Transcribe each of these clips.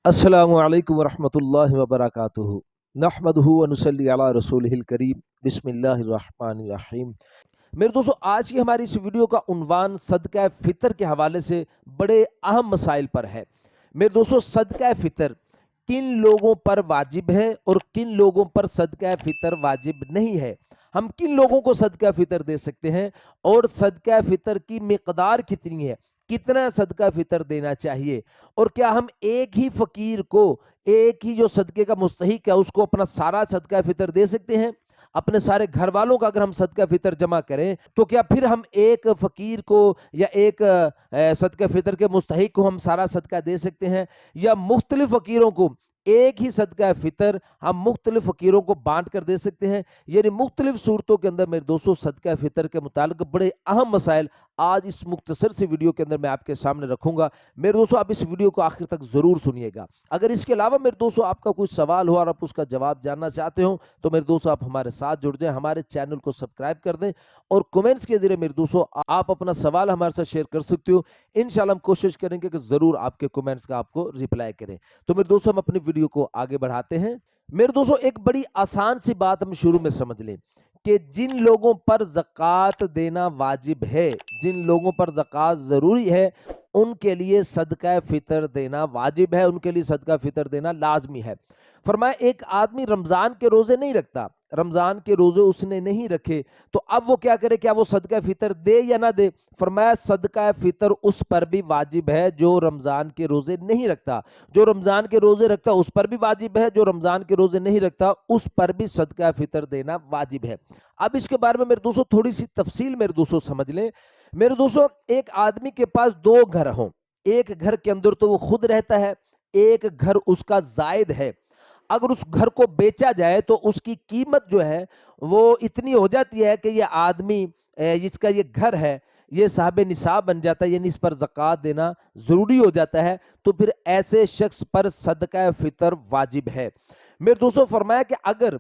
السلام علیکم ورحمۃ اللہ وبرکاتہ۔ نحمدہ ونصلی علی رسولہ الکریم، بسم اللہ الرحمن الرحیم۔ میرے دوستو، آج کی ہماری اس ویڈیو کا عنوان صدقہ فطر کے حوالے سے بڑے اہم مسائل پر ہے۔ میرے دوستو، صدقہ فطر کن لوگوں پر واجب ہے اور کن لوگوں پر صدقہ فطر واجب نہیں ہے؟ ہم کن لوگوں کو صدقہ فطر دے سکتے ہیں اور صدقہ فطر کی مقدار کتنی ہے؟ کتنا صدقہ فطر دینا چاہیے؟ اور کیا ہم ایک ہی فقیر کو، ایک ہی جو صدقے کا مستحق ہے، اس کو اپنا سارا صدقہ فطر دے سکتے ہیں؟ اپنے سارے گھر والوں کا اگر ہم صدقہ فطر جمع کریں تو کیا پھر ہم ایک فقیر کو یا ایک صدقہ فطر کے مستحق کو ہم سارا صدقہ دے سکتے ہیں؟ یا مختلف فقیروں کو ایک ہی صدقہ فطر ہم مختلف فقیروں کو بانٹ کر دے سکتے ہیں؟ یعنی مختلف صورتوں کے اندر میرے دوستوں صدقہ فطر کے متعلق بڑے اہم مسائل آج اس مختصر سی ویڈیو کے اندر میں آپ کے سامنے رکھوں گا۔ میرے دوستوں، آپ اس ویڈیو کو آخر تک ضرور سنیے گا۔ اگر اس کے علاوہ میرے دوستوں آپ کا کوئی سوال ہو اور آپ اس کا جواب جاننا چاہتے ہو تو میرے دوستوں آپ ہمارے ساتھ جڑ جائیں، ہمارے چینل کو سبسکرائب کر دیں اور کومنٹس کے ذریعے میرے دوستوں آپ اپنا سوال ہمارے ساتھ شیئر کر سکتے ہو۔ انشاءاللہ ہم کوشش کریں گے کہ ضرور آپ کے کومنٹس کا آپ کو ریپلائی کریں۔ تو میرے دوستوں، ہم اپنی ویڈیو کو آگے بڑھاتے ہیں۔ میرے دوستوں، ایک بڑی آسان سی بات ہم شروع میں سمجھ لیں کہ جن لوگوں پر زکوٰۃ دینا واجب ہے، جن لوگوں پر زکوٰۃ ضروری ہے، ان کے لیے صدقہ فطر دینا واجب ہے، ان کے لیے صدقہ فطر دینا لازمی ہے۔ فرمایا ایک آدمی رمضان کے روزے نہیں رکھتا، رمضان کے روزے اس نے نہیں رکھے، تو اب وہ کیا کرے؟ کیا وہ صدقہ فطر دے یا نہ دے؟ فرمایا صدقہ فطر اس پر بھی واجب ہے جو رمضان کے روزے نہیں رکھتا، جو رمضان کے روزے رکھتا اس پر بھی واجب ہے، جو رمضان کے روزے نہیں رکھتا اس پر بھی صدقہ فطر دینا واجب ہے۔ اب اس کے بارے میں میرے دوستوں تھوڑی سی تفصیل میرے دوستوں سمجھ لیں۔ میرے دوستوں، ایک آدمی کے پاس دو گھر ہوں، ایک گھر کے اندر تو وہ خود رہتا ہے، ایک گھر اس کا زائد ہے۔ اگر اس گھر کو بیچا جائے تو اس کی قیمت جو ہے وہ اتنی ہو جاتی ہے کہ یہ آدمی جس کا یہ گھر ہے یہ صاحب نصاب بن جاتا ہے، یعنی اس پر زکوٰۃ دینا ضروری ہو جاتا ہے، تو پھر ایسے شخص پر صدقہ فطر واجب ہے۔ میرے دوستوں، فرمایا کہ اگر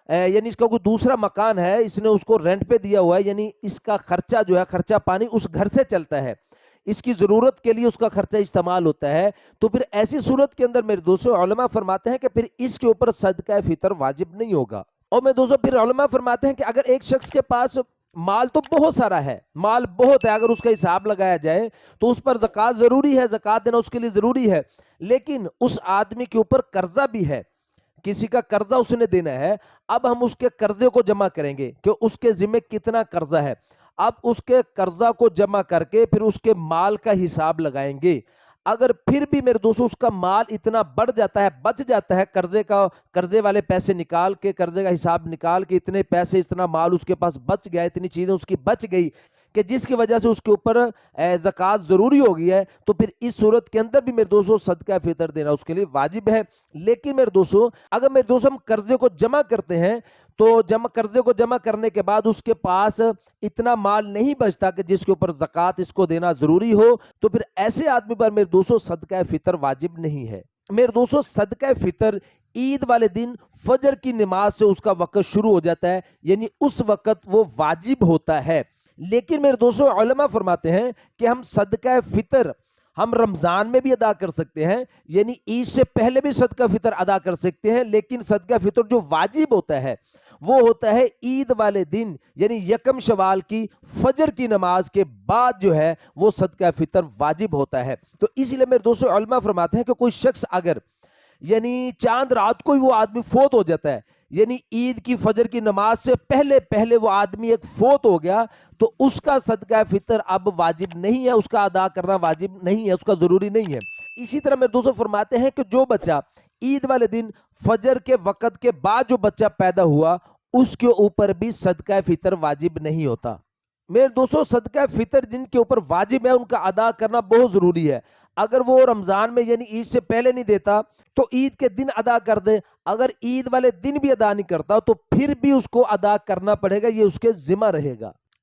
یعنی اس کا کوئی دوسرا مکان ہے، اس نے اس کو رینٹ پہ دیا ہوا ہے، یعنی اس کا خرچہ جو ہے، خرچہ پانی اس گھر سے چلتا ہے، اس کی ضرورت کے لیے اس کا خرچہ استعمال ہوتا ہے، تو پھر ایسی صورت کے اندر میرے دوستوں علماء فرماتے ہیں کہ پھر اس کے اوپر صدقہ فطر واجب نہیں ہوگا۔ اور میرے دوستوں پھر علماء فرماتے ہیں کہ اگر ایک شخص کے پاس مال تو بہت سارا ہے، مال بہت ہے، اگر اس کا حساب لگایا جائے تو اس پر زکوٰۃ ضروری ہے، زکوٰۃ دینا اس کے لیے ضروری ہے، لیکن اس آدمی کے اوپر قرضہ بھی ہے، کسی کا قرضہ اس نے دینا ہے۔ اب ہم اس کے قرضے کو جمع کریں گے کہ اس کے ذمہ کتنا قرضہ ہے، اب اس کے قرضہ کو جمع کر کے پھر اس کے مال کا حساب لگائیں گے۔ اگر پھر بھی میرے دوستوں اس کا مال اتنا بڑھ جاتا ہے، بچ جاتا ہے، قرضے والے پیسے نکال کے، قرضے کا حساب نکال کے اتنے پیسے، اتنا مال اس کے پاس بچ گیا، اتنی چیزیں اس کی بچ گئی کہ جس کی وجہ سے اس کے اوپر زکوٰۃ ضروری ہو گئی ہے، تو پھر اس صورت کے اندر بھی میرے دوستوں صدقہ فطر دینا اس کے لیے واجب ہے۔ لیکن میرے دوستوں اگر میرے دوستوں ہم قرضے کو جمع کرتے ہیں تو قرضے کو جمع کرنے کے بعد اس کے پاس اتنا مال نہیں بچتا کہ جس کے اوپر زکوٰۃ اس کو دینا ضروری ہو، تو پھر ایسے آدمی پر میرے دوستوں صدقہ فطر واجب نہیں ہے۔ میرے دوستوں صدقہ فطر عید والے دن فجر کی نماز سے اس کا وقت شروع ہو جاتا ہے، یعنی اس وقت وہ واجب ہوتا ہے۔ لیکن میرے دوستوں علماء فرماتے ہیں کہ ہم صدقہ فطر ہم رمضان میں بھی ادا کر سکتے ہیں، یعنی عید سے پہلے بھی صدقہ فطر ادا کر سکتے ہیں، لیکن صدقہ فطر جو واجب ہوتا ہے وہ ہوتا ہے عید والے دن، یعنی یکم شوال کی فجر کی نماز کے بعد جو ہے وہ صدقہ فطر واجب ہوتا ہے۔ تو اس لیے میرے دوستوں علماء فرماتے ہیں کہ کوئی شخص اگر یعنی چاند رات کو ہی وہ آدمی فوت ہو جاتا ہے، یعنی عید کی فجر کی نماز سے پہلے وہ آدمی ایک فوت ہو گیا، تو اس کا صدقہ فطر اب واجب نہیں ہے، اس کا ادا کرنا واجب نہیں ہے، اس کا ضروری نہیں ہے۔ اسی طرح میرے دوستوں فرماتے ہیں کہ جو بچہ عید والے دن فجر کے وقت کے بعد جو بچہ پیدا ہوا اس کے اوپر بھی صدقہ فطر واجب نہیں ہوتا۔ میرے دوستوں صدقہ فطر جن کے اوپر واجب ہے ان کا ادا کرنا بہت ضروری ہے۔ اگر وہ رمضان میں یعنی عید سے پہلے نہیں دیتا تو عید کے دن ادا کر دے، اگر عید والے دن بھی ادا نہیں کرتا تو پھر بھی اس کو ادا کرنا پڑے گا، یہ اس کے ذمہ رہے گا۔